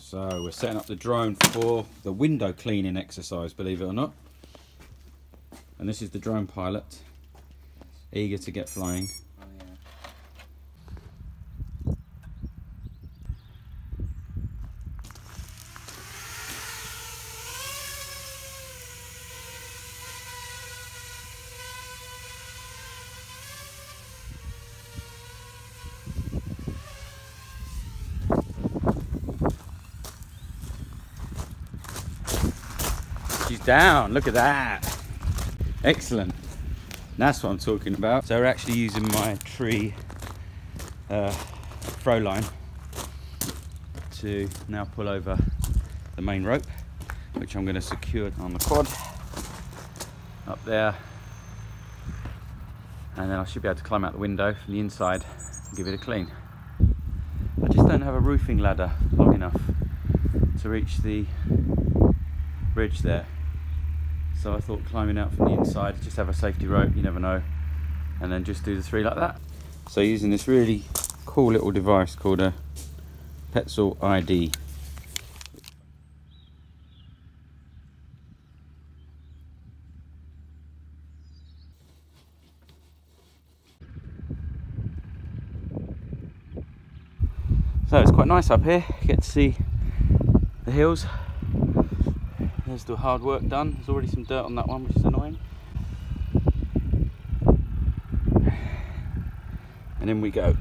So we're setting up the drone for the window cleaning exercise, believe it or not. And this is the drone pilot, eager to get flying. Oh, yeah. She's down, look at that. Excellent. That's what I'm talking about. So we're actually using my tree throw line to now pull over the main rope, which I'm going to secure on the quad up there, and then I should be able to climb out the window from the inside and give it a clean. I just don't have a roofing ladder long enough to reach the bridge there. So I thought climbing out from the inside, just have a safety rope, you never know, and then just do the 3 like that. So using this really cool little device called a Petzl ID. So it's quite nice up here, you get to see the hills. There's the hard work done. There's already some dirt on that one, which is annoying. And in we go.